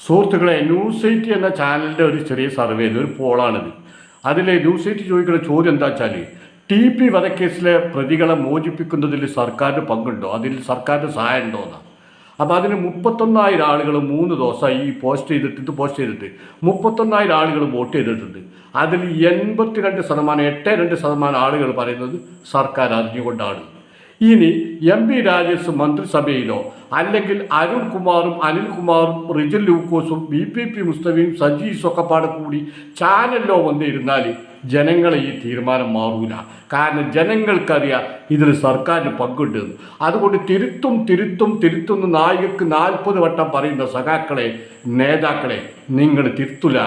സുഹൃത്തുക്കളെ, ന്യൂസ് 8 എന്ന ചാനലിൻ്റെ ഒരു ചെറിയ സർവേ, ഒരു പോളാണിത്. അതിൽ ന്യൂസ് 8 ചോദിക്കുന്ന ചോദ്യം എന്താ വെച്ചാൽ, TP വധക്കേസിലെ പ്രതികളെ മോചിപ്പിക്കുന്നതിൽ സർക്കാരിന് പങ്കുണ്ടോ, അതിൽ സർക്കാരിന് സഹായം ഉണ്ടോ എന്നാണ്. അപ്പോൾ അതിന് 31,000 ആളുകൾ 3 ദിവസമായി ഇത് പോസ്റ്റ് ചെയ്തിട്ട് 31,000 ആളുകൾ വോട്ട് ചെയ്തിട്ടുണ്ട്. അതിൽ 82% ആളുകൾ പറയുന്നത് സർക്കാർ അറിഞ്ഞുകൊണ്ടാണ്. ഇനി MP രാജേഷ് മന്ത്രിസഭയിലോ അല്ലെങ്കിൽ അരുൺകുമാറും അനിൽകുമാറും റിജിൽ ലൂക്കോസും BPP മുസ്തഫയും സജീഷൊക്കെ പാടെ കൂടി ചാനലിലോ വന്നിരുന്നാൽ ജനങ്ങളെ ഈ തീരുമാനം മാറൂല. കാരണം ജനങ്ങൾക്കറിയാം ഇതിൽ സർക്കാരിന് പങ്കുണ്ടെന്ന്. അതുകൊണ്ട് തിരുത്തുന്ന നായികക്ക് 40 വട്ടം പറയുന്ന സഖാക്കളെ, നേതാക്കളെ, നിങ്ങൾ തിരുത്തില്ല,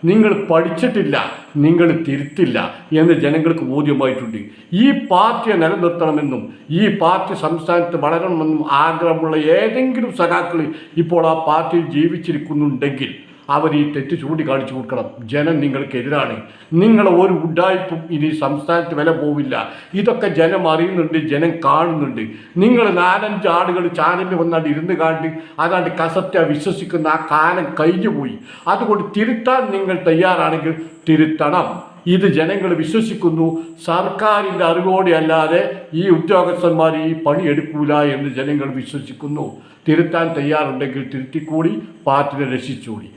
നിങ്ങൾ പഠിച്ചിട്ടില്ല, നിങ്ങൾ തിരുത്തില്ല എന്ന് ജനങ്ങൾക്ക് ബോധ്യമായിട്ടുണ്ട്. ഈ പാർട്ടിയെ നിലനിർത്തണമെന്നും ഈ പാർട്ടി സംസ്ഥാനത്ത് വളരണമെന്നും ആഗ്രഹമുള്ള ഏതെങ്കിലും സഖാക്കൾ ഇപ്പോൾ ആ പാർട്ടിയിൽ ജീവിച്ചിരിക്കുന്നുണ്ടെങ്കിൽ അവർ ഈ തെറ്റ് ചൂണ്ടിക്കാണിച്ചു കൊടുക്കണം. ജനം നിങ്ങൾക്കെതിരാണ്. നിങ്ങളെ ഒരു ഉഡ്ഡായിപ്പും ഇനി സംസ്ഥാനത്ത് വില പോവില്ല. ഇതൊക്കെ ജനം അറിയുന്നുണ്ട്, ജനം കാണുന്നുണ്ട്. നിങ്ങൾ 4-5 ആളുകൾ ചാനലിൽ വന്നാണ്ട് ഇരുന്ന് കാണ്ട് അതാണ്ട് കസറ്റ വിശ്വസിക്കുന്ന ആ കാലം കഴിഞ്ഞു പോയി. അതുകൊണ്ട് തിരുത്താൻ നിങ്ങൾ തയ്യാറാണെങ്കിൽ തിരുത്തണം. ഇത് ജനങ്ങൾ വിശ്വസിക്കുന്നു. സർക്കാരിൻ്റെ അറിവോടെ അല്ലാതെ ഈ ഉദ്യോഗസ്ഥന്മാർ ഈ പണി എടുക്കൂല എന്ന് ജനങ്ങൾ വിശ്വസിക്കുന്നു. തിരുത്താൻ തയ്യാറുണ്ടെങ്കിൽ തിരുത്തിക്കൂടി, പാർട്ടിനെ രക്ഷിച്ചുകൂടി.